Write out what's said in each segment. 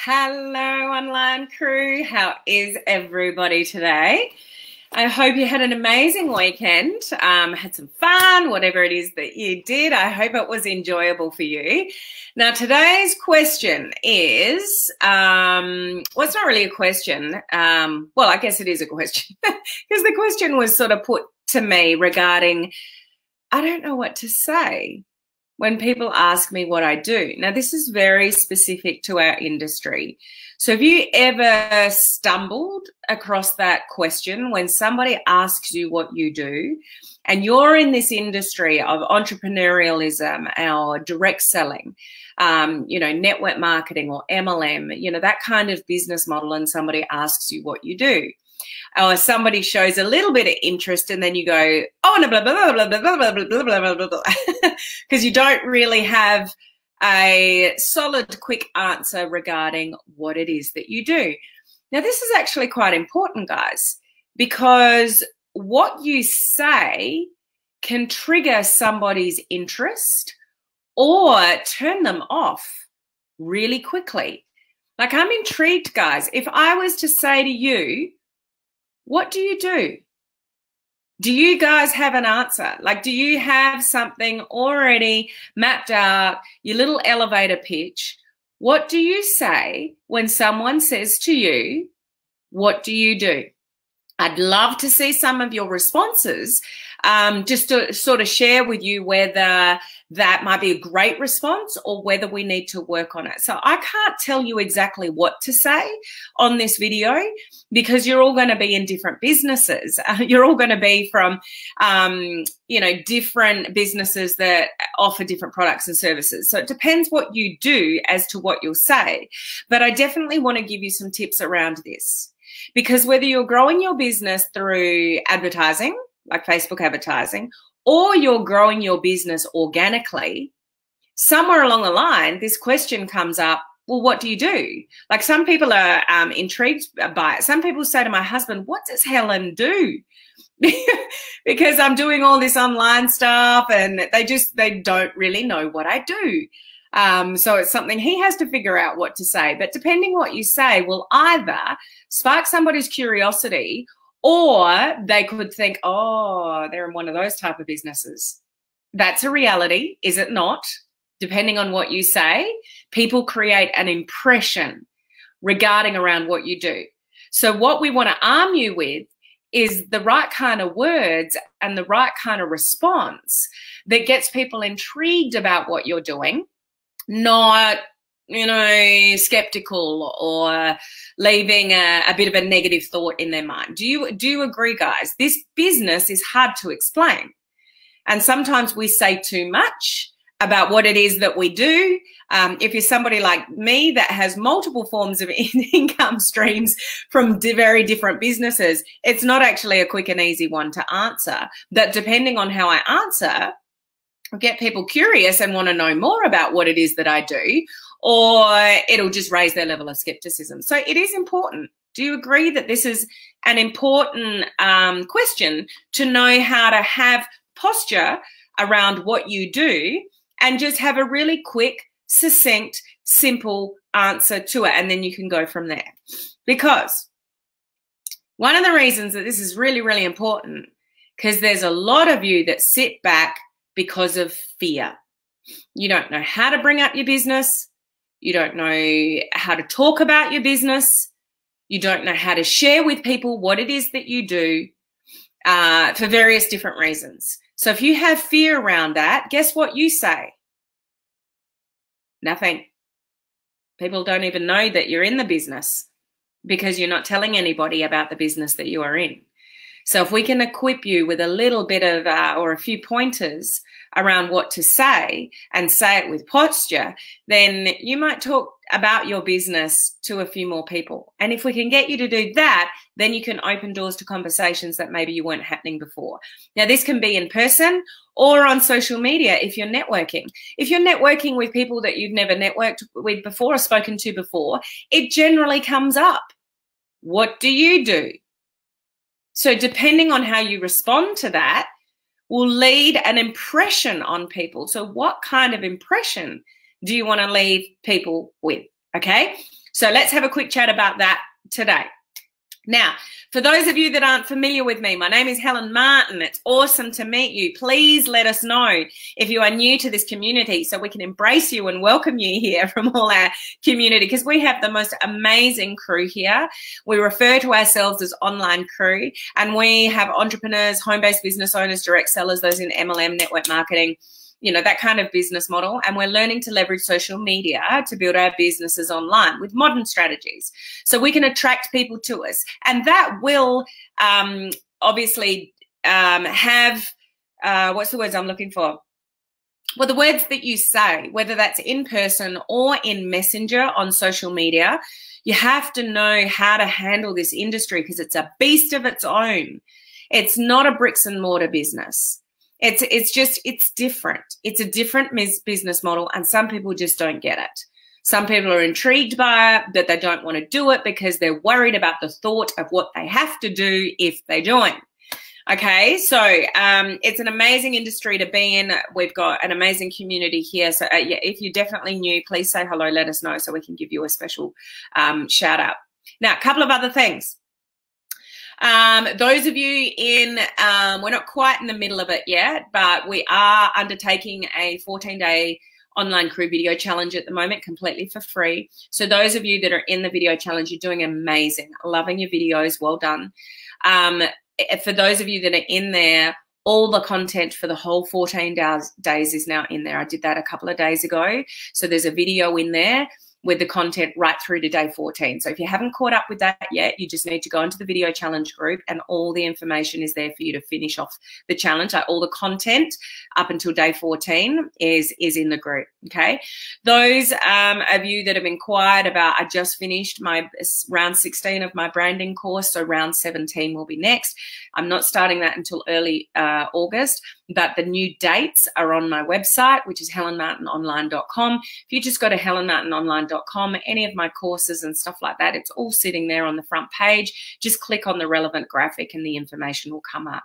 Hello, online crew. How is everybody today? I hope you had an amazing weekend, had some fun, whatever it is that you did. I hope it was enjoyable for you. Now, today's question is, well, it's not really a question. Well, I guess it is a question because the question was sort of put to me regarding, I don't know what to say when people ask me what I do. Now, this is very specific to our industry. So have you ever stumbled across that question when somebody asks you what you do and you're in this industry of entrepreneurialism or direct selling, network marketing or MLM, that kind of business model, and somebody asks you what you do? Or somebody shows a little bit of interest and then you go, oh, no, blah, blah, blah, blah, blah, blah, blah, blah, blah, blah, blah, because you don't really have a solid, quick answer regarding what it is that you do. Now, this is actually quite important, guys, because what you say can trigger somebody's interest or turn them off really quickly. Like, I'm intrigued, guys. If I was to say to you, what do you do? Do you guys have an answer? Like, do you have something already mapped out, your little elevator pitch? What do you say when someone says to you, what do you do? I'd love to see some of your responses, just to sort of share with you whether that might be a great response or whether we need to work on it. So I can't tell you exactly what to say on this video because you're all going to be in different businesses. You're all going to be from, different businesses that offer different products and services. So it depends what you do as to what you'll say. But I definitely want to give you some tips around this. Because whether you're growing your business through advertising, like Facebook advertising, or you're growing your business organically, somewhere along the line, this question comes up, well, what do you do? Like, some people are intrigued by it. Some people say to my husband, what does Helen do? Because I'm doing all this online stuff and they don't really know what I do. So it's something he has to figure out what to say. But depending what you say will either spark somebody's curiosity or they could think, oh, they're in one of those type of businesses. That's a reality, is it not? Depending on what you say, people create an impression regarding around what you do. So what we want to arm you with is the right kind of words and the right kind of response that gets people intrigued about what you're doing, not, skeptical or leaving a bit of a negative thought in their mind. Do you agree, guys? This business is hard to explain. And sometimes we say too much about what it is that we do. If you're somebody like me that has multiple forms of income streams from very different businesses, it's not actually a quick and easy one to answer. But depending on how I answer, get people curious and want to know more about what it is that I do, or it'll just raise their level of skepticism. So it is important. Do you agree that this is an important question to know how to have posture around what you do and just have a really quick, succinct, simple answer to it, and then you can go from there? Because one of the reasons that this is really, really important, because there's a lot of you that sit back because of fear. You don't know how to bring up your business. You don't know how to talk about your business. You don't know how to share with people what it is that you do for various different reasons. So if you have fear around that, guess what you say? Nothing. People don't even know that you're in the business because you're not telling anybody about the business that you are in. So if we can equip you with a little bit of or a few pointers around what to say and say it with posture, then you might talk about your business to a few more people. And if we can get you to do that, then you can open doors to conversations that maybe you weren't happening before. Now, this can be in person or on social media if you're networking. If you're networking with people that you've never networked with before or spoken to before, it generally comes up. What do you do? So depending on how you respond to that will lead an impression on people. So what kind of impression do you want to leave people with? Okay, So let's have a quick chat about that today. Now, for those of you that aren't familiar with me, my name is Helen Martin. It's awesome to meet you. Please let us know if you are new to this community so we can embrace you and welcome you here from all our community, because we have the most amazing crew here. We refer to ourselves as online crew, and we have entrepreneurs, home-based business owners, direct sellers, those in MLM, network marketing, you know, that kind of business model. And we're learning to leverage social media to build our businesses online with modern strategies so we can attract people to us. And that will obviously have, what's the words I'm looking for? Well, the words that you say, whether that's in person or in Messenger on social media, you have to know how to handle this industry because it's a beast of its own. It's not a bricks and mortar business. It's different. It's a different business model, and some people just don't get it. Some people are intrigued by it, but they don't want to do it because they're worried about the thought of what they have to do if they join. Okay, so it's an amazing industry to be in. We've got an amazing community here. So yeah, if you're definitely new, please say hello, let us know so we can give you a special shout out. Now, a couple of other things. Those of you in, we're not quite in the middle of it yet, but we are undertaking a 14-day online crew video challenge at the moment, completely for free. So those of you that are in the video challenge, you're doing amazing. Loving your videos. Well done. For those of you that are in there, all the content for the whole 14 days is now in there. I did that a couple of days ago. So there's a video in there with the content right through to day 14. So if you haven't caught up with that yet, you just need to go into the video challenge group and all the information is there for you to finish off the challenge. Like all the content up until day 14 is in the group, okay? Those of you that have inquired about, I just finished my round 16 of my branding course, so round 17 will be next. I'm not starting that until early August, but the new dates are on my website, which is helenmartinonline.com. If you just go to helenmartinonline.com, any of my courses and stuff like that, it's all sitting there on the front page. Just click on the relevant graphic and the information will come up.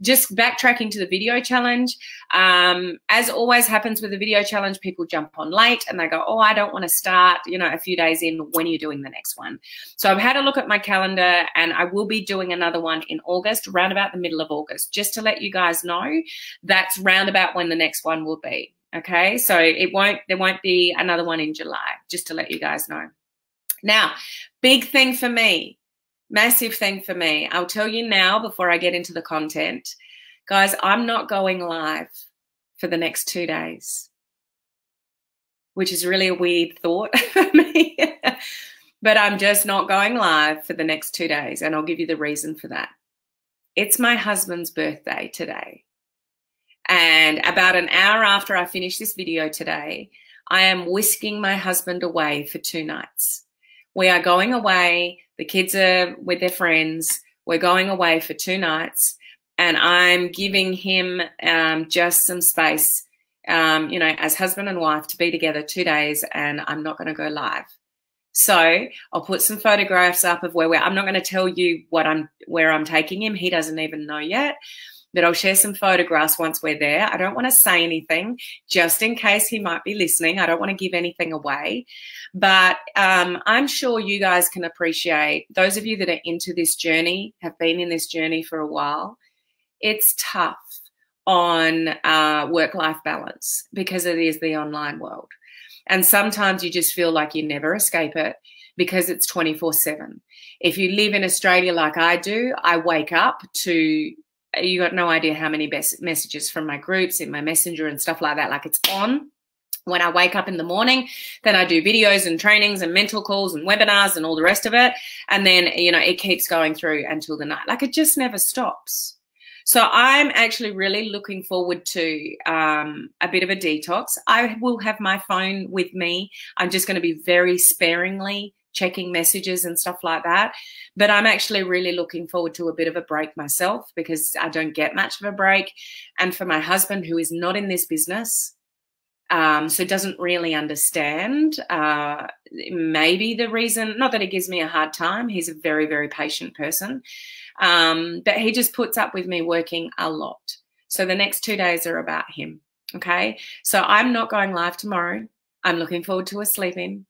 Just backtracking to the video challenge, as always happens with the video challenge, people jump on late and they go, oh, I don't want to start, you know, a few days in. When are you doing the next one? So I've had a look at my calendar and I will be doing another one in August, around about the middle of August, just to let you guys know that's round about when the next one will be. Okay, so there won't be another one in July, just to let you guys know. Now, big thing for me, massive thing for me. I'll tell you now before I get into the content. Guys, I'm not going live for the next 2 days, which is really a weird thought for me. But I'm just not going live for the next 2 days, and I'll give you the reason for that. It's my husband's birthday today. And about an hour after I finish this video today, I am whisking my husband away for 2 nights. We are going away. The kids are with their friends. We're going away for 2 nights. And I'm giving him just some space, you know, as husband and wife to be together 2 days, and I'm not going to go live. So I'll put some photographs up of I'm not going to tell you where I'm taking him. He doesn't even know yet. But I'll share some photographs once we're there. I don't want to say anything just in case he might be listening. I don't want to give anything away. But I'm sure you guys can appreciate, those of you that are into this journey, have been in this journey for a while, it's tough on work-life balance because it is the online world. And sometimes you just feel like you never escape it because it's 24/7. If you live in Australia like I do, I wake up to... You got no idea how many messages from my groups in my messenger and stuff like that. Like it's on when I wake up in the morning, then I do videos and trainings and mental calls and webinars and all the rest of it. And then, you know, it keeps going through until the night. Like it just never stops. So I'm actually really looking forward to a bit of a detox. I will have my phone with me. I'm just going to be very sparingly checking messages and stuff like that. But I'm actually really looking forward to a bit of a break myself because I don't get much of a break. And for my husband, who is not in this business, so doesn't really understand maybe the reason, not that he gives me a hard time. He's a very, very patient person. But he just puts up with me working a lot. So the next 2 days are about him. Okay. So I'm not going live tomorrow. I'm looking forward to a sleep in.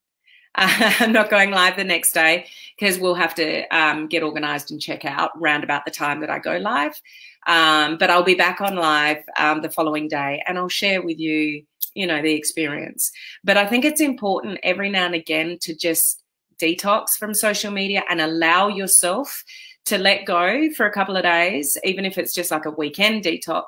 I'm not going live the next day because we'll have to get organised and check out round about the time that I go live. But I'll be back on live the following day, and I'll share with you, you know, the experience. But I think it's important every now and again to just detox from social media and allow yourself to let go for a couple of days, even if it's just like a weekend detox,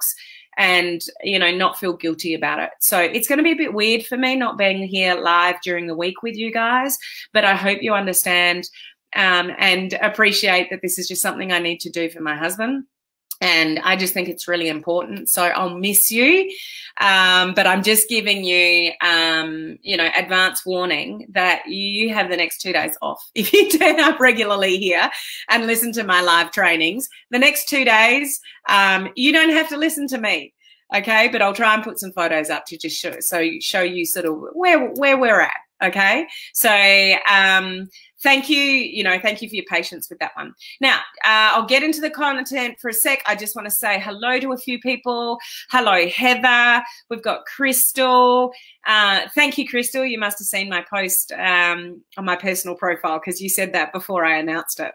and, you know, not feel guilty about it. So it's going to be a bit weird for me not being here live during the week with you guys, but I hope you understand and appreciate that this is just something I need to do for my husband. And I just think it's really important. So I'll miss you. But I'm just giving you, you know, advance warning that you have the next 2 days off. If you turn up regularly here and listen to my live trainings, the next 2 days, you don't have to listen to me. Okay. But I'll try and put some photos up to just show you sort of where we're at. Okay. So, thank you. You know, thank you for your patience with that one. Now, I'll get into the content for a sec. I just want to say hello to a few people. Hello, Heather. We've got Crystal. Thank you, Crystal. You must have seen my post on my personal profile because you said that before I announced it.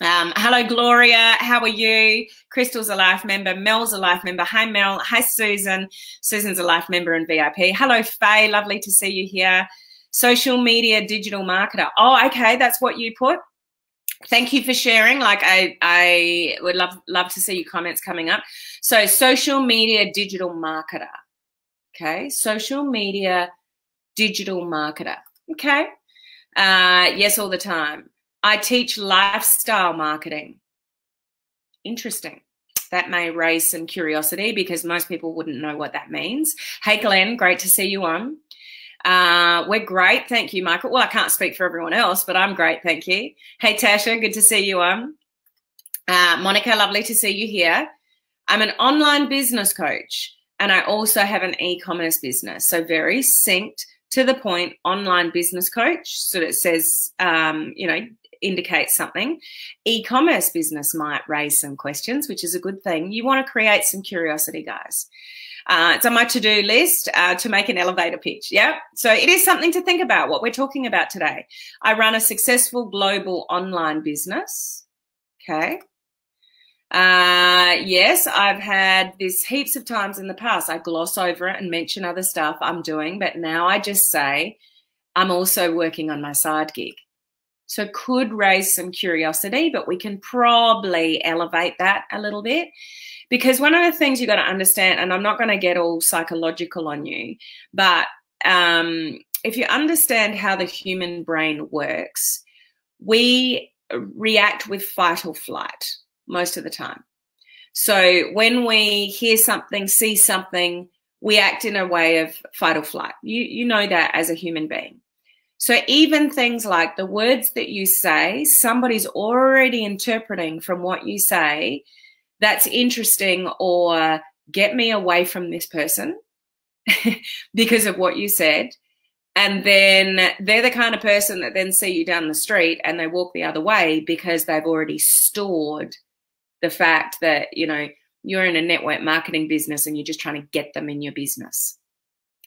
Hello, Gloria. How are you? Crystal's a life member. Mel's a life member. Hi, Mel. Hi, Susan. Susan's a life member and VIP. Hello, Faye. Lovely to see you here. Social media digital marketer. Oh, okay. That's what you put. Thank you for sharing. Like I would love to see your comments coming up. So social media digital marketer. Okay. Social media digital marketer. Okay. Yes, all the time. I teach lifestyle marketing. Interesting. That may raise some curiosity because most people wouldn't know what that means. Hey, Glenn, great to see you on. We're great. Thank you, Michael. Well, I can't speak for everyone else, but I'm great. Thank you. Hey, Tasha, good to see you on. Monica, lovely to see you here. I'm an online business coach and I also have an e-commerce business. So very synced to the point online business coach. So it says, you know, indicates something. E-commerce business might raise some questions, which is a good thing. You want to create some curiosity, guys. It's on my to-do list to make an elevator pitch. Yeah. So it is something to think about what we're talking about today. I run a successful global online business. Okay. Yes, I've had this heaps of times in the past. I gloss over it and mention other stuff I'm doing, but now I just say I'm also working on my side gig. So could raise some curiosity, but we can probably elevate that a little bit. Because one of the things you got to understand, and I'm not going to get all psychological on you, but if you understand how the human brain works, we react with fight or flight most of the time. So when we hear something, see something, we act in a way of fight or flight. You know that as a human being. So even things like the words that you say, somebody's already interpreting from what you say, that's interesting, or get me away from this person because of what you said. And then they're the kind of person that then see you down the street and they walk the other way because they've already stored the fact that, you know, you're in a network marketing business and you're just trying to get them in your business.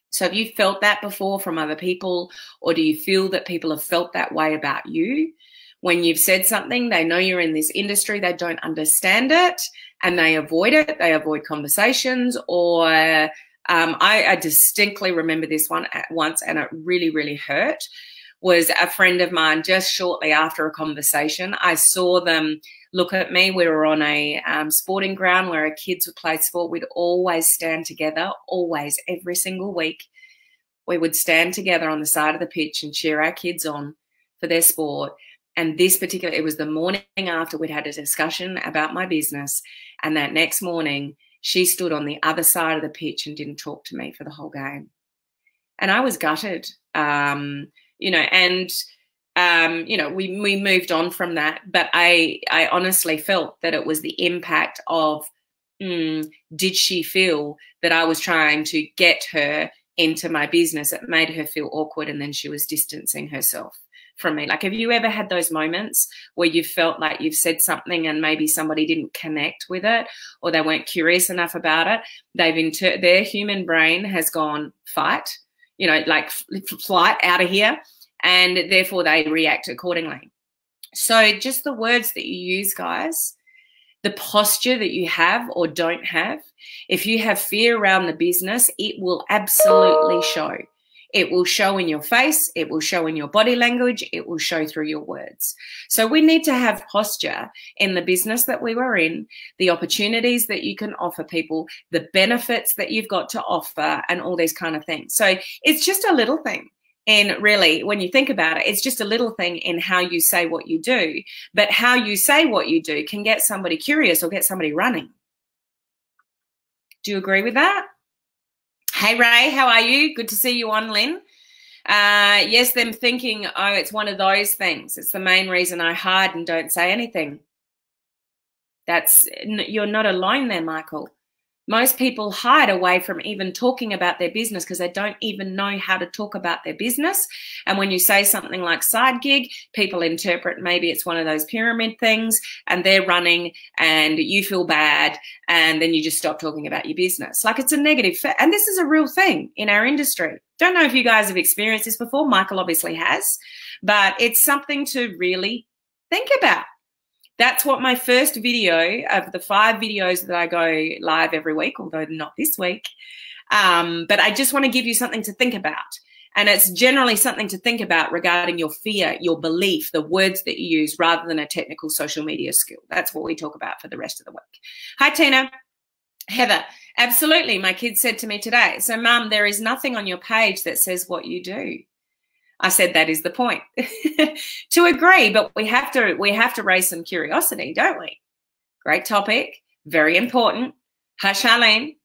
So have you felt that before from other people, or do you feel that people have felt that way about you? When you've said something, they know you're in this industry, they don't understand it, and they avoid it. They avoid conversations. Or I distinctly remember this one at once, and it really, really hurt. Was a friend of mine just shortly after a conversation. I saw them look at me. We were on a sporting ground where our kids would play sport. We'd always stand together, always, every single week. We would stand together on the side of the pitch and cheer our kids on for their sport. And this particular, it was the morning after we'd had a discussion about my business. And that next morning, she stood on the other side of the pitch and didn't talk to me for the whole game. And I was gutted, you know, and, you know, we moved on from that. But I honestly felt that it was the impact of, did she feel that I was trying to get her into my business? It made her feel awkward, and then she was distancing herself from me. Like, have you ever had those moments where you felt like you've said something and maybe somebody didn't connect with it, or they weren't curious enough about it? Their human brain has gone fight, you know, like flight, out of here. and therefore they react accordingly. So just the words that you use, guys, the posture that you have or don't have. If you have fear around the business, it will absolutely show. It will show in your face. It will show in your body language. It will show through your words. So we need to have posture in the business that we were in, the opportunities that you can offer people, the benefits that you've got to offer, and all these kind of things. So it's just a little thing. And really, when you think about it, it's just a little thing in how you say what you do. But how you say what you do can get somebody curious or get somebody running. Do you agree with that? Hey, Ray, how are you? Good to see you on, Lynn. Yes, them thinking, oh, it's one of those things. It's the main reason I hide and don't say anything. You're not alone there, Michael. Most people hide away from even talking about their business because they don't even know how to talk about their business. And when you say something like side gig, people interpret maybe it's one of those pyramid things and they're running and you feel bad and then you just stop talking about your business. Like it's a negative. And this is a real thing in our industry. Don't know if you guys have experienced this before. Michael obviously has, but it's something to really think about. That's what my first video of the 5 videos that I go live every week, although not this week. But I just want to give you something to think about. And it's generally something to think about regarding your fear, your belief, the words that you use rather than a technical social media skill. That's what we talk about for the rest of the week. Hi, Tina. Heather, absolutely. My kids said to me today, so Mum, there is nothing on your page that says what you do. I said that is the point. To agree, but we have to raise some curiosity, don't we? Great topic, very important. Hush, Helen.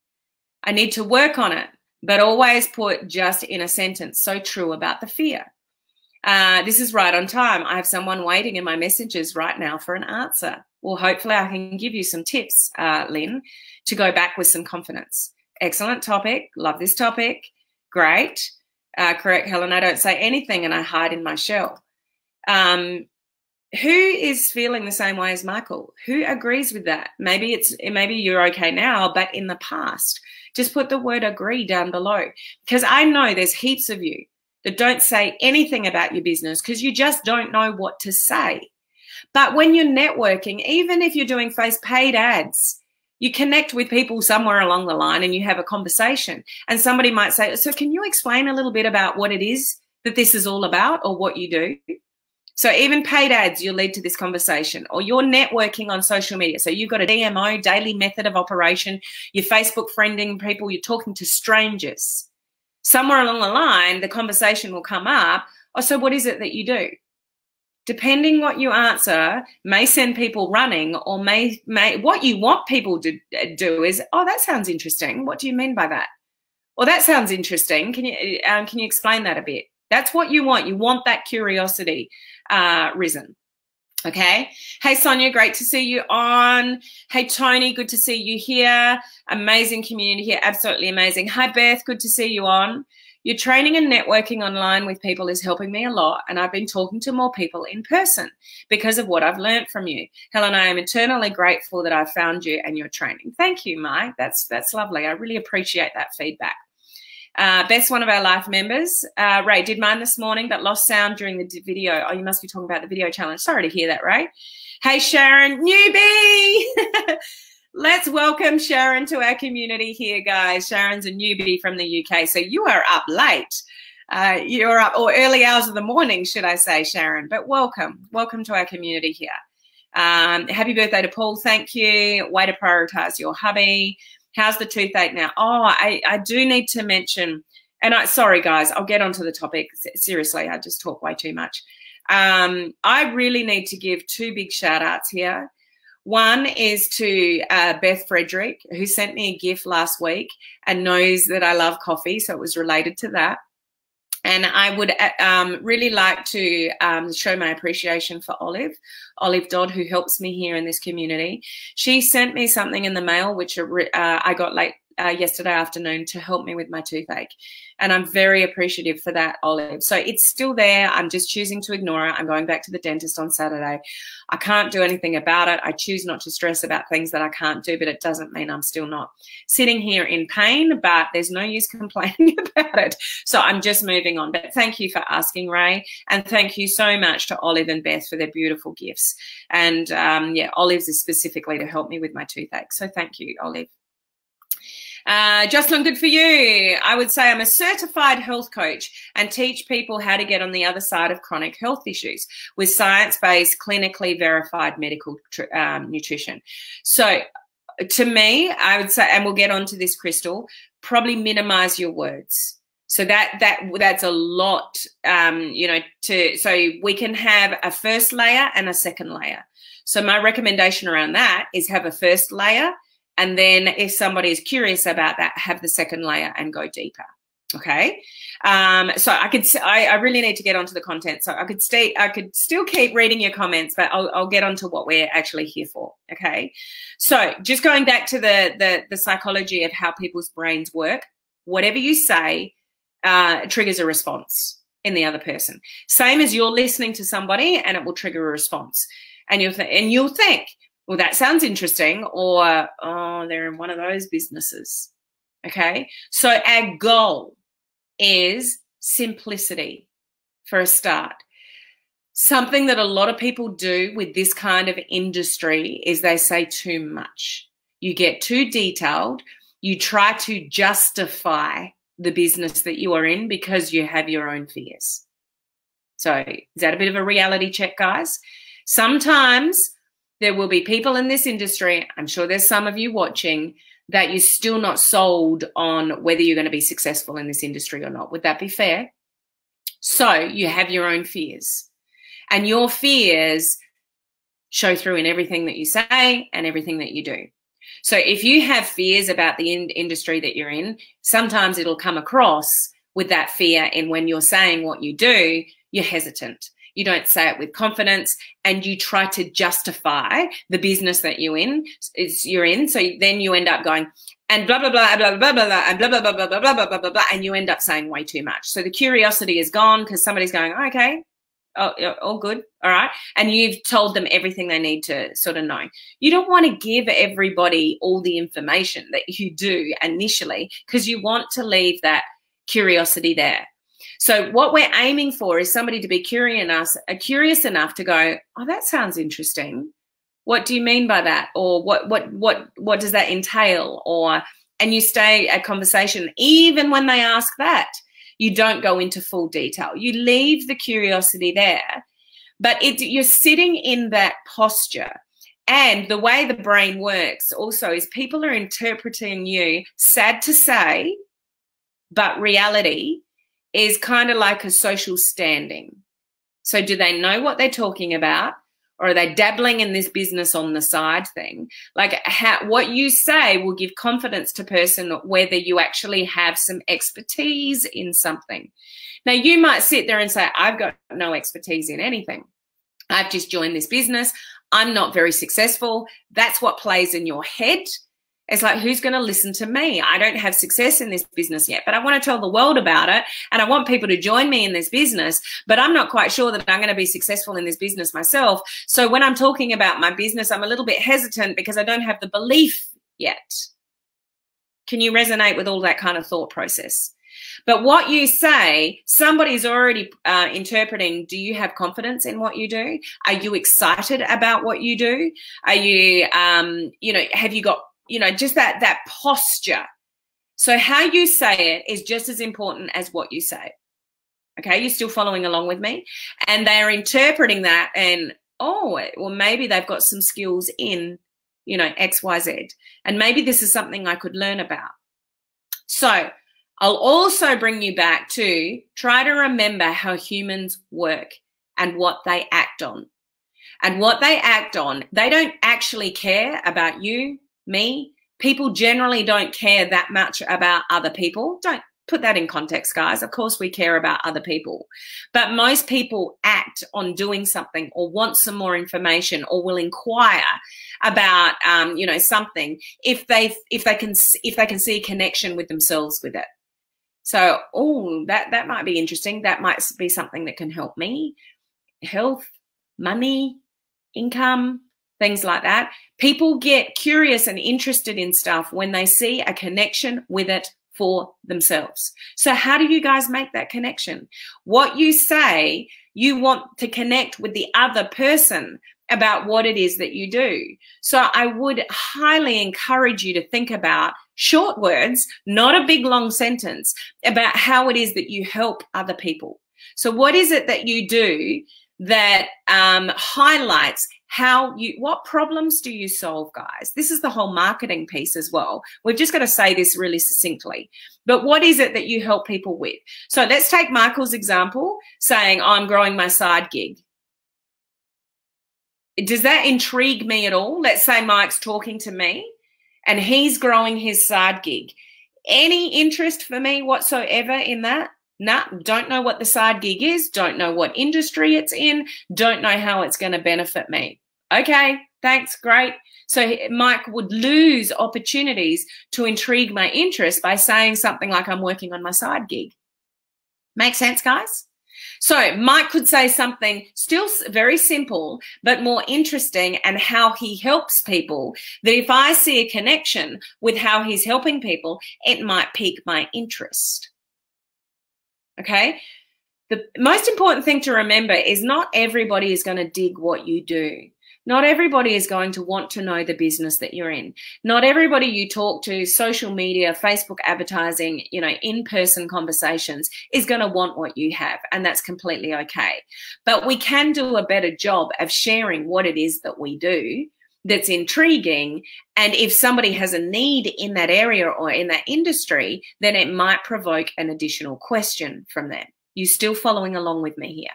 I need to work on it, but always put just in a sentence. So true about the fear. This is right on time. I have someone waiting in my messages right now for an answer. Well, hopefully I can give you some tips, Lynn, to go back with some confidence. Excellent topic. Love this topic. Great. Correct, Helen. I don't say anything and I hide in my shell. Who is feeling the same way as Michael? Who agrees with that? Maybe you're okay now, but in the past, just put the word agree down below, because I know there's heaps of you that don't say anything about your business because you just don't know what to say. But when you're networking, even if you're doing paid ads, you connect with people somewhere along the line and you have a conversation, and somebody might say, so can you explain a little bit about what it is that this is all about or what you do? So even paid ads, you'll lead to this conversation, or you're networking on social media. So you've got a DMO, daily method of operation, you're Facebook friending people, you're talking to strangers. Somewhere along the line, the conversation will come up. Oh, so what is it that you do? Depending what you answer may send people running, or may what you want people to do is, oh, that sounds interesting. What do you mean by that? Well, that sounds interesting. Can you explain that a bit? That's what you want. You want that curiosity risen. Okay. Hey, Sonia, great to see you on. Hey, Tony, good to see you here. Amazing community here. Absolutely amazing. Hi, Beth, good to see you on. Your training and networking online with people is helping me a lot, and I've been talking to more people in person because of what I've learned from you. Helen, I am eternally grateful that I found you and your training. Thank you, Mike. That's lovely. I really appreciate that feedback. Beth's one of our life members. Ray, did mine this morning, but lost sound during the video. Oh, you must be talking about the video challenge. Sorry to hear that, Ray. Hey, Sharon, newbie. Let's welcome Sharon to our community here, guys. Sharon's a newbie from the UK, so you are up late. You're up, or early hours of the morning, should I say, Sharon. But welcome. Welcome to our community here. Happy birthday to Paul. Thank you. Way to prioritise your hubby. How's the toothache now? Oh, I do need to mention, and sorry, guys, I'll get onto the topic. Seriously, I just talk way too much. I really need to give 2 big shout-outs here. One is to Beth Frederick, who sent me a gift last week and knows that I love coffee, so it was related to that. And I would really like to show my appreciation for Olive Dodd, who helps me here in this community. She sent me something in the mail, which I got yesterday afternoon to help me with my toothache. And I'm very appreciative for that, Olive. So it's still there. I'm just choosing to ignore it. I'm going back to the dentist on Saturday. I can't do anything about it. I choose not to stress about things that I can't do, but it doesn't mean I'm still not sitting here in pain, but there's no use complaining about it. So I'm just moving on. But thank you for asking, Ray. And thank you so much to Olive and Beth for their beautiful gifts. And yeah, Olive's is specifically to help me with my toothache. So thank you, Olive. Jocelyn, good for you. I would say I'm a certified health coach and teach people how to get on the other side of chronic health issues with science-based, clinically verified medical nutrition. So to me, I would say, and we'll get onto this, Crystal, probably minimize your words. So that's a lot, you know, so we can have a first layer and a second layer. So my recommendation around that is have a first layer, and then if somebody is curious about that, have the second layer and go deeper. Okay. So I really need to get onto the content. So I could still keep reading your comments, but I'll get onto what we're actually here for. Okay. So just going back to the psychology of how people's brains work, whatever you say triggers a response in the other person. Same as you're listening to somebody and it will trigger a response. And you'll think, well, that sounds interesting, or, oh, they're in one of those businesses. Okay. So our goal is simplicity for a start. Something that a lot of people do with this kind of industry is they say too much. You get too detailed. You try to justify the business that you are in because you have your own fears. So is that a bit of a reality check, guys? Sometimes there will be people in this industry, I'm sure there's some of you watching, that you're still not sold on whether you're going to be successful in this industry or not. Would that be fair? So you have your own fears, and your fears show through in everything that you say and everything that you do. So if you have fears about the industry that you're in, sometimes it'll come across with that fear, and when you're saying what you do, you're hesitant. You don't say it with confidence, and you try to justify the business that you're in. So then you end up going and blah blah blah blah blah blah blah and blah blah blah blah blah blah blah blah blah, and you end up saying way too much. So the curiosity is gone because somebody's going, oh, okay, oh, all good, all right, and you've told them everything they need to sort of know. You don't want to give everybody all the information that you do initially because you want to leave that curiosity there. So what we're aiming for is somebody to be curious enough to go, oh, that sounds interesting. What do you mean by that? Or what does that entail? And you stay a conversation even when they ask that. You don't go into full detail. You leave the curiosity there, but you're sitting in that posture. And the way the brain works also is people are interpreting you, sad to say, but reality is kind of like a social standing. So do they know what they're talking about, or are they dabbling in this business on the side thing? Like what you say will give confidence to person whether you actually have some expertise in something. Now, you might sit there and say, I've got no expertise in anything. I've just joined this business. I'm not very successful. That's what plays in your head. It's like, who's going to listen to me? I don't have success in this business yet, but I want to tell the world about it, and I want people to join me in this business, but I'm not quite sure that I'm going to be successful in this business myself. So when I'm talking about my business, I'm a little bit hesitant because I don't have the belief yet. Can you resonate with all that kind of thought process? But what you say, somebody's already interpreting, do you have confidence in what you do? Are you excited about what you do? Are you, have you got, just that posture. So how you say it is just as important as what you say. Okay, you're still following along with me? And they're interpreting that and, oh, well, maybe they've got some skills in, X, Y, Z. And maybe this is something I could learn about. So I'll also bring you back to try to remember how humans work and what they act on. And what they act on, they don't actually care about you, me. People generally don't care that much about other people. put that in context, guys. Of course, we care about other people, but most people act on doing something or want some more information or will inquire about, you know, something if they can see a connection with themselves with it. So, oh, that might be interesting. That might be something that can help me. Health, money, income, things like that. People get curious and interested in stuff when they see a connection with it for themselves. So how do you guys make that connection? What you say, you want to connect with the other person about what it is that you do. So I would highly encourage you to think about short words, not a big long sentence, about how it is that you help other people. So what is it that you do that highlights what problems do you solve, guys? This is the whole marketing piece as well. We've just got to say this really succinctly. But what is it that you help people with? So let's take Michael's example, saying, I'm growing my side gig. Does that intrigue me at all? Let's say Mike's talking to me and he's growing his side gig. Any interest for me whatsoever in that? Nah, don't know what the side gig is, don't know what industry it's in, don't know how it's going to benefit me. Okay, thanks, great. So Mike would lose opportunities to intrigue my interest by saying something like, I'm working on my side gig. Make sense, guys? So Mike could say something still very simple, but more interesting, and how he helps people, that if I see a connection with how he's helping people, it might pique my interest. Okay? The most important thing to remember is not everybody is going to dig what you do. Not everybody is going to want to know the business that you're in. Not everybody you talk to, social media, Facebook advertising, you know, in-person conversations, is going to want what you have, and that's completely okay. But we can do a better job of sharing what it is that we do that's intriguing, and if somebody has a need in that area or in that industry, then it might provoke an additional question from them. You still following along with me here?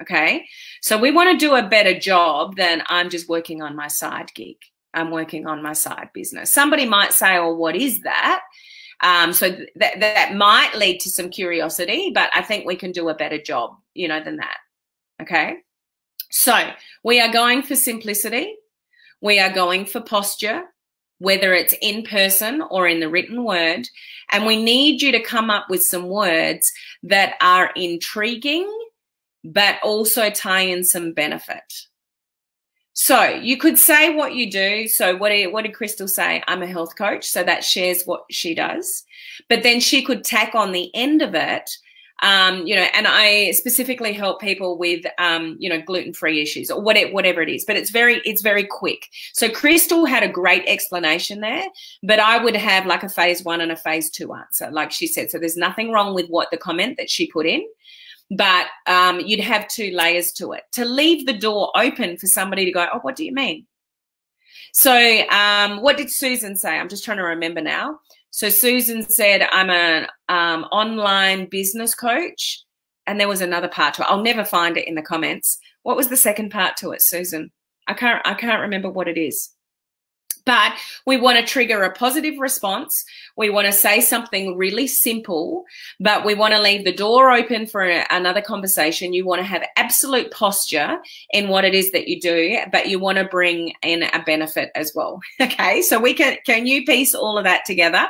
Okay, so we want to do a better job than I'm just working on my side gig. I'm working on my side business. Somebody might say, oh, what is that? So that might lead to some curiosity, but I think we can do a better job, you know, than that. Okay, so we are going for simplicity. We are going for posture, whether it's in person or in the written word. And we need you to come up with some words that are intriguing, but also tie in some benefit. So you could say what you do. So what did Crystal say? I'm a health coach. So that shares what she does. But then she could tack on the end of it, you know, and I specifically help people with, you know, gluten-free issues or whatever it is, but it's very quick. So Crystal had a great explanation there, but I would have like a phase 1 and a phase 2 answer, like she said. So there's nothing wrong with what the comment that she put in, but you'd have 2 layers to it to leave the door open for somebody to go, oh, what do you mean? So what did Susan say? I'm just trying to remember now. So Susan said, I'm an online business coach. And there was another part to it. I'll never find it in the comments. What was the second part to it, Susan? I can't remember what it is. But we want to trigger a positive response. We want to say something really simple, but we want to leave the door open for another conversation. You want to have absolute posture in what it is that you do, but you want to bring in a benefit as well. Okay, so can you piece all of that together?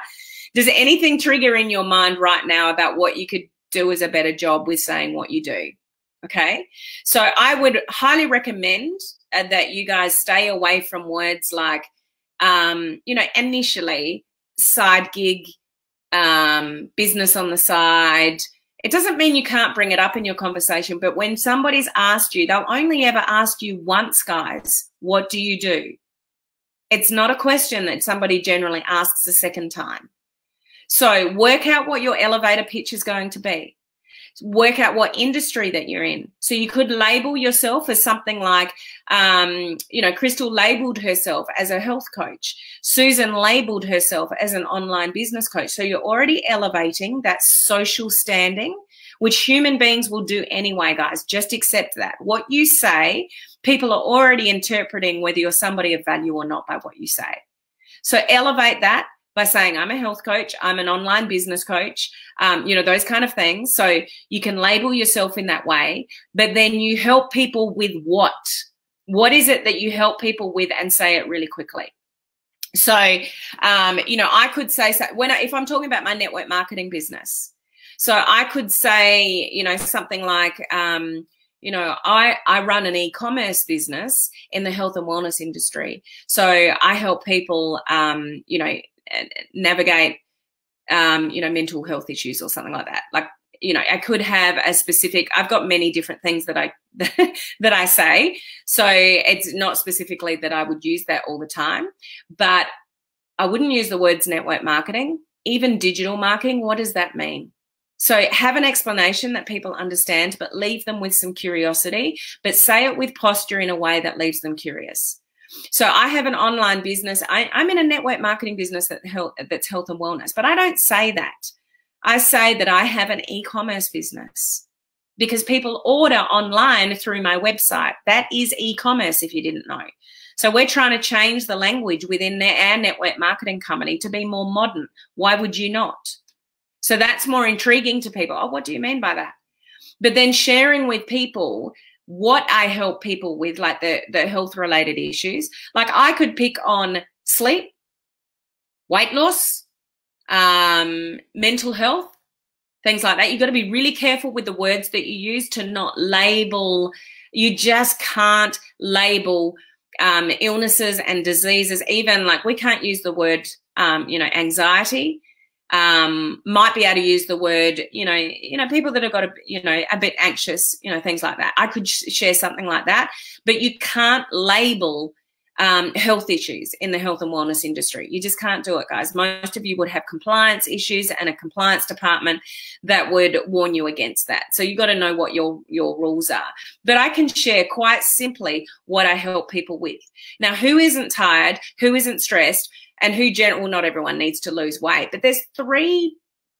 Does anything trigger in your mind right now about what you could do as a better job with saying what you do? Okay, so I would highly recommend that you guys stay away from words like, you know, initially side gig, business on the side. It doesn't mean you can't bring it up in your conversation, but when somebody's asked you, they'll only ever ask you once, guys, what do you do? It's not a question that somebody generally asks a second time. So work out what your elevator pitch is going to be. Work out what industry that you're in. So you could label yourself as something like, you know, Crystal labeled herself as a health coach. Susan labeled herself as an online business coach. So you're already elevating that social standing, which human beings will do anyway, guys. Just accept that. What you say, people are already interpreting whether you're somebody of value or not by what you say. So elevate that by saying I'm a health coach, I'm an online business coach, you know, those kind of things. So you can label yourself in that way, but then you help people with what? What is it that you help people with, and say it really quickly. So, you know, I could say, if I'm talking about my network marketing business, so I could say, you know, something like, you know, I run an e-commerce business in the health and wellness industry. So I help people, you know, navigate, you know, mental health issues or something like that. Like, you know, I could have a specific, I've got many different things that that I say. So it's not specifically that I would use that all the time, but I wouldn't use the words network marketing, even digital marketing. What does that mean? So have an explanation that people understand, but leave them with some curiosity, but say it with posture in a way that leaves them curious. So I have an online business. I'm in a network marketing business that's health and wellness, but I don't say that. I say that I have an e-commerce business because people order online through my website. That is e-commerce, if you didn't know. So we're trying to change the language within our network marketing company to be more modern. Why would you not? So that's more intriguing to people. Oh, what do you mean by that? But then sharing with people what I help people with, like the health-related issues. Like I could pick on sleep, weight loss, mental health, things like that. You've got to be really careful with the words that you use to not label. You just can't label illnesses and diseases. Even like we can't use the word, you know, anxiety. Might be able to use the word, you know, people that have got a bit anxious, you know, things like that. I could share something like that, but you can't label health issues in the health and wellness industry. You just can't do it, guys. Most of you would have compliance issues and a compliance department that would warn you against that. So you've got to know what your rules are. But I can share quite simply what I help people with. Now, who isn't tired, who isn't stressed, and well, not everyone needs to lose weight, but there's 3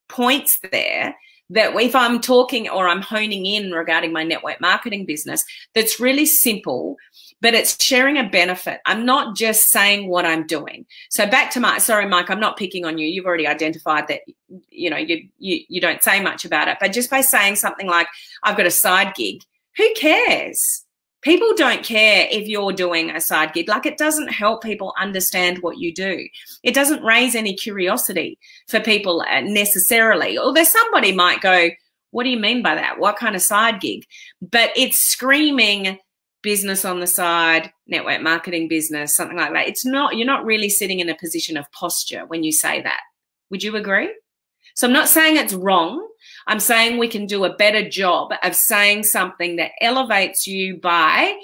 points there that if I'm talking or I'm honing in regarding my network marketing business, that's really simple, but it's sharing a benefit. I'm not just saying what I'm doing. So back to sorry, Mike, I'm not picking on you. You've already identified that, you know, you don't say much about it, but just by saying something like, I've got a side gig, who cares? People don't care if you're doing a side gig. Like, it doesn't help people understand what you do. It doesn't raise any curiosity for people necessarily. Although somebody might go, what do you mean by that? What kind of side gig? But it's screaming business on the side, network marketing business, something like that. It's not, you're not really sitting in a position of posture when you say that. Would you agree? So I'm not saying it's wrong. I'm saying we can do a better job of saying something that elevates you by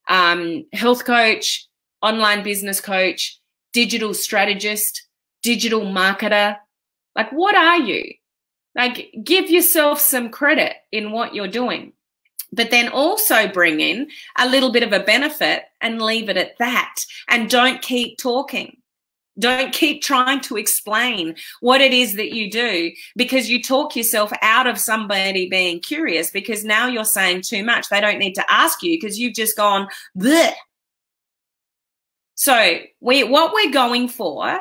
health coach, online business coach, digital strategist, digital marketer. Like, what are you? Like, give yourself some credit in what you're doing, but then also bring in a little bit of a benefit and leave it at that. And don't keep talking. Don't keep trying to explain what it is that you do, because you talk yourself out of somebody being curious, because now you're saying too much. They don't need to ask you because you've just gone bleh. So what we're going for,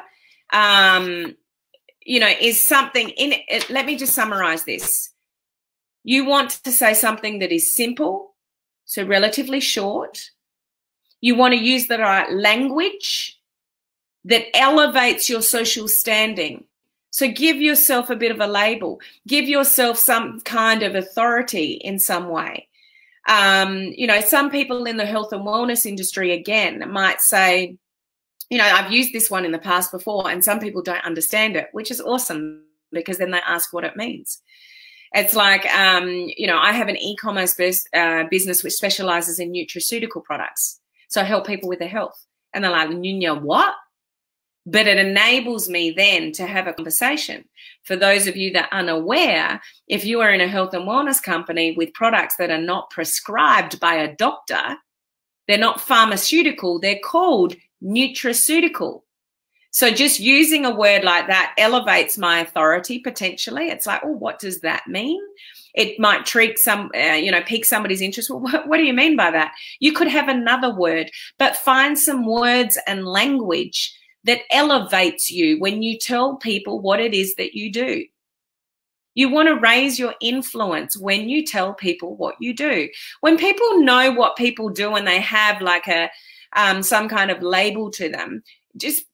you know, is something in it. Let me just summarize this. You want to say something that is simple, so relatively short. You want to use the right language that elevates your social standing. So give yourself a bit of a label. Give yourself some kind of authority in some way. You know, some people in the health and wellness industry, again, might say, you know, I've used this one in the past before, and some people don't understand it, which is awesome, because then they ask what it means. It's like, you know, I have an e-commerce business which specializes in nutraceutical products. So I help people with their health. And they're like, Nunya, what? But it enables me then to have a conversation. For those of you that are unaware, if you are in a health and wellness company with products that are not prescribed by a doctor, they're not pharmaceutical, they're called nutraceutical. So just using a word like that elevates my authority potentially. It's like, oh, what does that mean? It might pique somebody's interest. Well, what do you mean by that? You could have another word, but find some words and language that elevates you when you tell people what it is that you do. You want to raise your influence when you tell people what you do. When people know what people do and they have like a some kind of label to them, just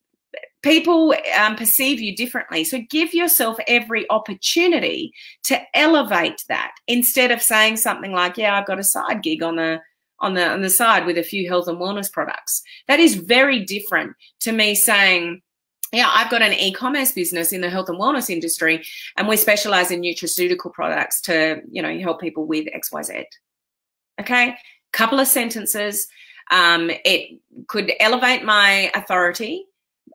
people perceive you differently. So give yourself every opportunity to elevate that instead of saying something like, yeah, I've got a side gig on the side with a few health and wellness products. That is very different to me saying, yeah, I've got an e-commerce business in the health and wellness industry, and we specialize in nutraceutical products to, help people with XYZ. Okay, couple of sentences. It could elevate my authority.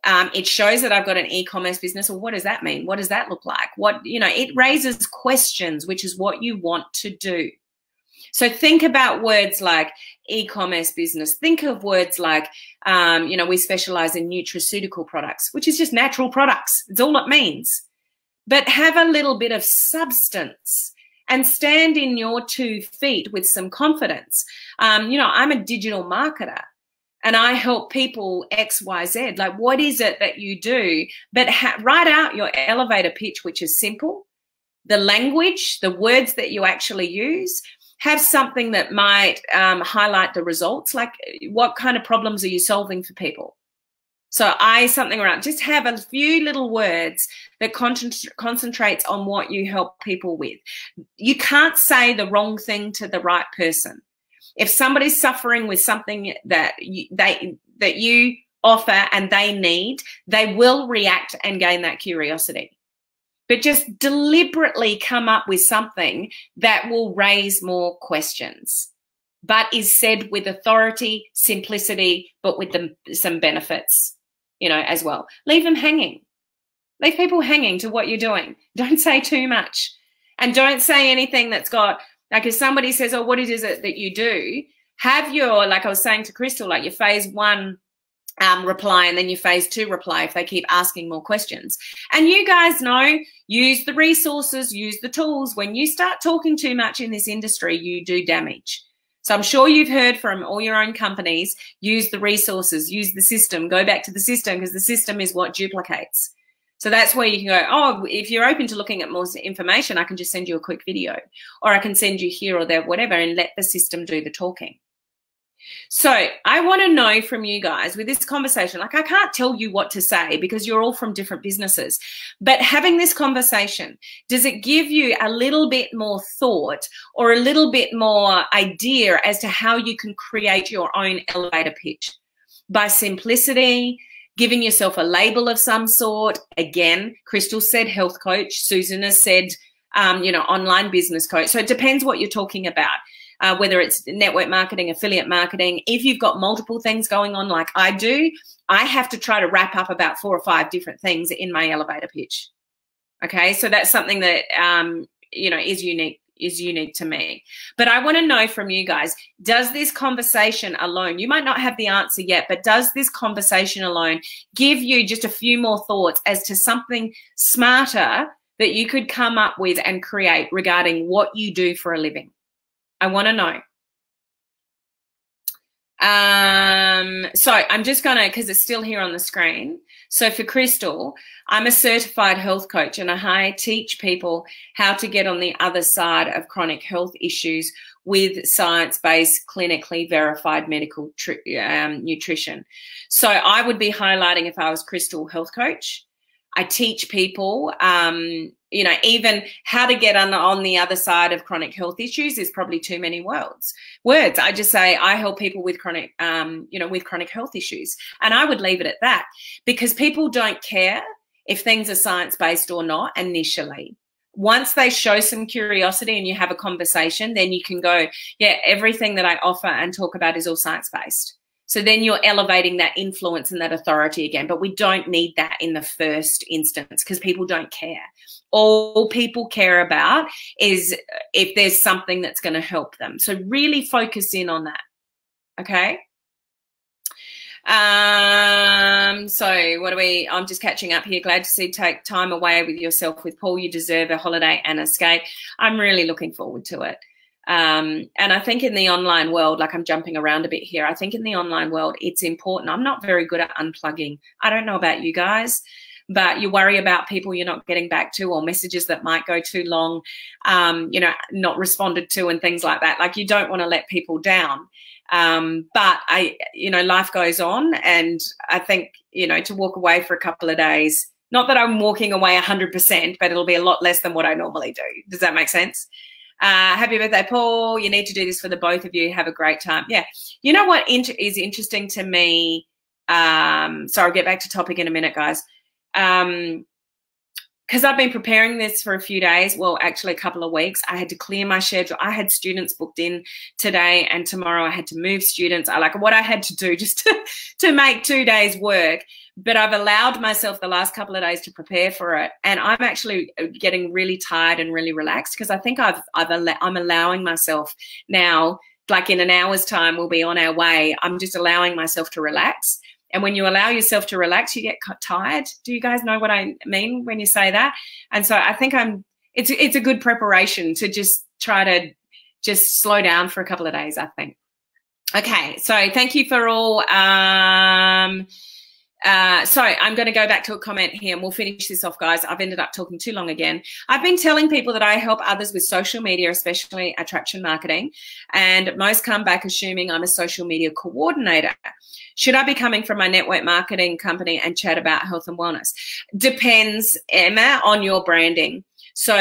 It shows that I've got an e-commerce business. Well, what does that mean? What does that look like? It raises questions, which is what you want to do. So think about words like e-commerce business. Think of words like, we specialize in nutraceutical products, which is just natural products. It's all it means. But have a little bit of substance and stand in your 2 feet with some confidence. I'm a digital marketer and I help people XYZ. Like, what is it that you do? But write out your elevator pitch, which is simple. The language, the words that you actually use. Have something that might highlight the results, like what kind of problems are you solving for people? So something around, just have a few little words that concentrates on what you help people with. You can't say the wrong thing to the right person. If somebody's suffering with something that you offer and they need, they will react and gain that curiosity. But just deliberately come up with something that will raise more questions, but is said with authority, simplicity, but with some benefits, as well. Leave them hanging. Leave people hanging to what you're doing. Don't say too much. And don't say anything that's got, like if somebody says, oh, what is it that you do? Have your, like I was saying to Crystal, like your phase 1 reply and then your phase 2 reply if they keep asking more questions. And you guys know, use the resources, use the tools. When you start talking too much in this industry, you do damage. So I'm sure you've heard from all your own companies, use the resources, use the system, go back to the system because the system is what duplicates. So that's where you can go, oh, if you're open to looking at more information, I can just send you a quick video or I can send you here or there, whatever, and let the system do the talking. So I want to know from you guys with this conversation, like I can't tell you what to say because you're all from different businesses, but having this conversation, does it give you a little bit more thought or a little bit more idea as to how you can create your own elevator pitch? By simplicity, giving yourself a label of some sort. Again, Crystal said health coach, Susan has said, online business coach. So it depends what you're talking about. Whether it's network marketing, affiliate marketing. If you've got multiple things going on like I do, I have to try to wrap up about 4 or 5 different things in my elevator pitch. Okay, so that's something that, is unique to me. But I want to know from you guys, does this conversation alone, you might not have the answer yet, but does this conversation alone give you just a few more thoughts as to something smarter that you could come up with and create regarding what you do for a living? I want to know. So I'm just going to, because it's still here on the screen. So for Crystal, I'm a certified health coach and I teach people how to get on the other side of chronic health issues with science-based, clinically verified medical nutrition. So I would be highlighting if I was Crystal health coach. I teach people, even how to get on the other side of chronic health issues is probably too many words. I just say I help people with chronic, with chronic health issues. And I would leave it at that because people don't care if things are science-based or not initially. Once they show some curiosity and you have a conversation, then you can go, yeah, everything that I offer and talk about is all science-based. So then you're elevating that influence and that authority again. But we don't need that in the first instance because people don't care. All people care about is if there's something that's going to help them. So really focus in on that. Okay. So what I'm just catching up here. Glad to see take time away with yourself with Paul. You deserve a holiday and escape. I'm really looking forward to it. And I think in the online world, like I'm jumping around a bit here, I think in the online world, it's important. I'm not very good at unplugging. I don't know about you guys, but you worry about people you're not getting back to, or messages that might go too long, you know, not responded to and things like that. Like, you don't want to let people down. But you know, life goes on, and I think, you know, to walk away for a couple of days, not that I'm walking away 100%, but it'll be a lot less than what I normally do. Does that make sense? Happy birthday, Paul. You need to do this for the both of you. Have a great time. Yeah. You know what is interesting to me? So I'll get back to topic in a minute, guys. Because I've been preparing this for a few days, well, actually a couple of weeks. I had to clear my schedule. I had students booked in today and tomorrow. I had to move students. I like what I had to do just to make 2 days work. But I've allowed myself the last couple of days to prepare for it. And I'm actually getting really tired and really relaxed, because I think I'm allowing myself now, like in an hour's time, we'll be on our way. I'm just allowing myself to relax. And when you allow yourself to relax, you get tired. Do you guys know what I mean when you say that? And so I think it's a good preparation to just try to just slow down for a couple of days, I think. Okay, so thank you for all. So I'm going to go back to a comment here, and we'll finish this off, guys. I've ended up talking too long again. I've been telling people that I help others with social media, especially attraction marketing, and most come back assuming I'm a social media coordinator. Should I be coming from my network marketing company and chat about health and wellness? Depends, Emma, on your branding. So,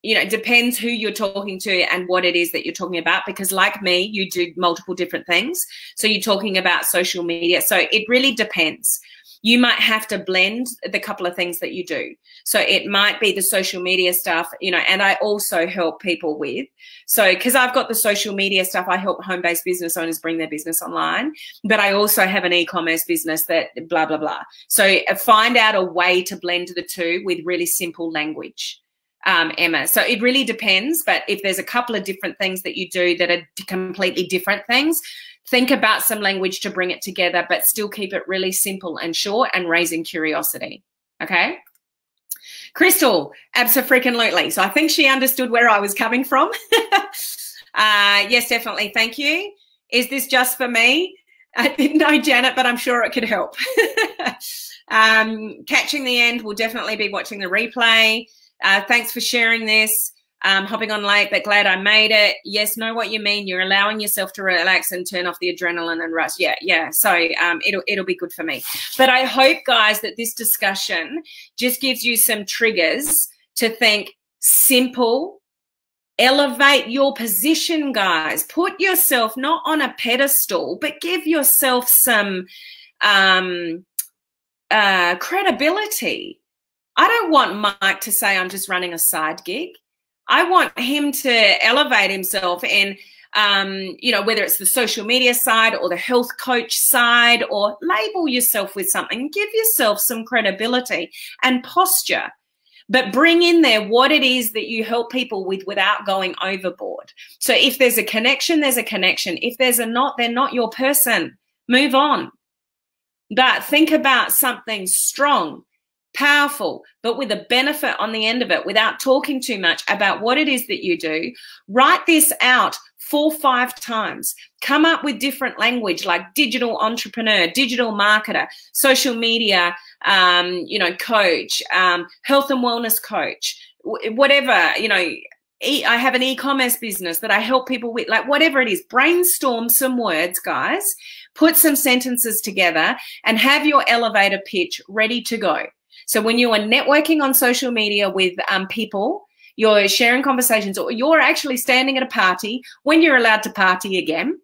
you know, it depends who you're talking to and what it is that you're talking about, because like me, you do multiple different things. So you're talking about social media. So it really depends. You might have to blend the couple of things that you do. So it might be the social media stuff, you know, and I also help people with. So because I've got the social media stuff, I help home-based business owners bring their business online, but I also have an e-commerce business that blah, blah, blah. So find out a way to blend the two with really simple language. Emma. So it really depends, but if there's a couple of different things that you do that are completely different things, think about some language to bring it together, but still keep it really simple and short and raising curiosity. Okay? Crystal, abso-freaking-lutely. So I think she understood where I was coming from. Yes, definitely. Thank you. Is this just for me? No, Janet, but I'm sure it could help. Catching the end, we'll definitely be watching the replay. Thanks for sharing this. Hopping on late, but glad I made it. Yes, know what you mean. You're allowing yourself to relax and turn off the adrenaline and rush. Yeah. So it'll be good for me. But I hope, guys, that this discussion just gives you some triggers to think simple. Elevate your position, guys. Put yourself not on a pedestal, but give yourself some credibility. I don't want Mike to say I'm just running a side gig. I want him to elevate himself in, you know, whether it's the social media side or the health coach side, or label yourself with something. Give yourself some credibility and posture, but bring in there what it is that you help people with without going overboard. So if there's a connection, there's a connection. If there's a not, they're not your person. Move on. But think about something strong, powerful, but with a benefit on the end of it, without talking too much about what it is that you do. Write this out 4-5 times. Come up with different language like digital entrepreneur, digital marketer, social media, you know, coach, health and wellness coach, whatever, you know. I have an e-commerce business that I help people with, like whatever it is. Brainstorm some words, guys, put some sentences together and have your elevator pitch ready to go. So when you are networking on social media with people, you're sharing conversations, or you're actually standing at a party when you're allowed to party again,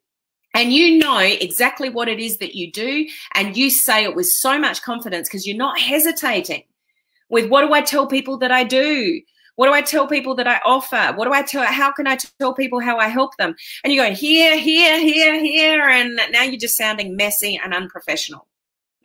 and you know exactly what it is that you do, and you say it with so much confidence because you're not hesitating with, what do I tell people that I do? What do I tell people that I offer? What do I tell? How can I tell people how I help them? And you go here, here, here, here, and now you're just sounding messy and unprofessional.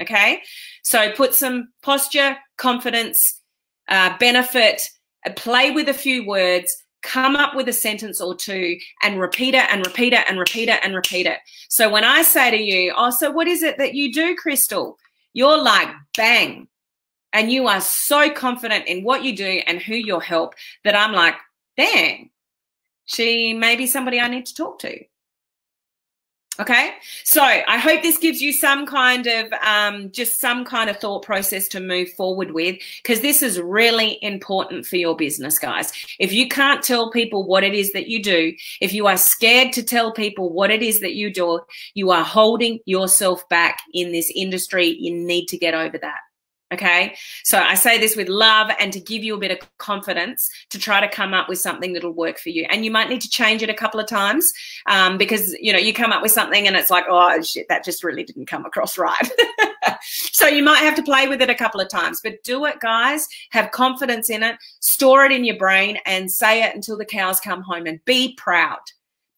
Okay, so put some posture, confidence, benefit, play with a few words, come up with a sentence or two, and repeat it and repeat it and repeat it and repeat it. So when I say to you, oh, so what is it that you do, Crystal? You're like, bang. And you are so confident in what you do and who you'll help that I'm like, dang, She may be somebody I need to talk to. Okay, so I hope this gives you some kind of just some kind of thought process to move forward with, because this is really important for your business, guys. If you can't tell people what it is that you do, if you are scared to tell people what it is that you do, you are holding yourself back in this industry. You need to get over that. Okay, so I say this with love and to give you a bit of confidence to try to come up with something that'll work for you. And you might need to change it a couple of times because, you know, you come up with something and it's like, oh, shit, that just really didn't come across right. So you might have to play with it a couple of times, but do it, guys. Have confidence in it, store it in your brain and say it until the cows come home, and be proud.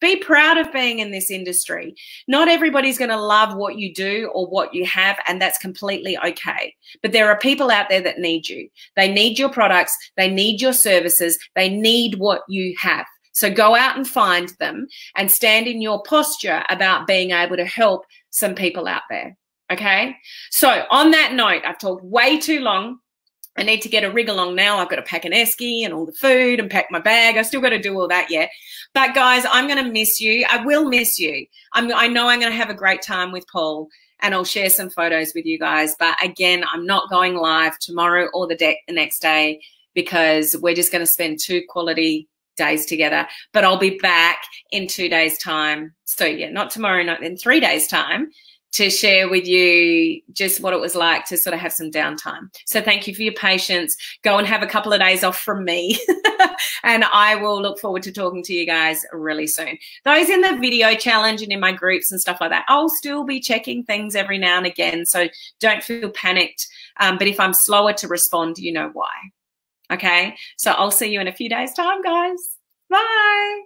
Be proud of being in this industry. Not everybody's going to love what you do or what you have, and that's completely okay. But there are people out there that need you. They need your products. They need your services. They need what you have. So go out and find them and stand in your posture about being able to help some people out there. Okay? So on that note, I've talked way too long. I need to get a rig along now. I've got to pack an esky and all the food and pack my bag. I still got to do all that yet. But guys, I'm going to miss you. I will miss you. I know I'm going to have a great time with Paul, and I'll share some photos with you guys. But again, I'm not going live tomorrow or the next day because we're just going to spend 2 quality days together. But I'll be back in 2 days' time. So yeah, not tomorrow, not in 3 days' time, to share with you just what it was like to sort of have some downtime. So thank you for your patience. Go and have a couple of days off from me. And I will look forward to talking to you guys really soon. Those in the video challenge and in my groups and stuff like that, I'll still be checking things every now and again. So don't feel panicked. But if I'm slower to respond, you know why. Okay? So I'll see you in a few days' time, guys. Bye.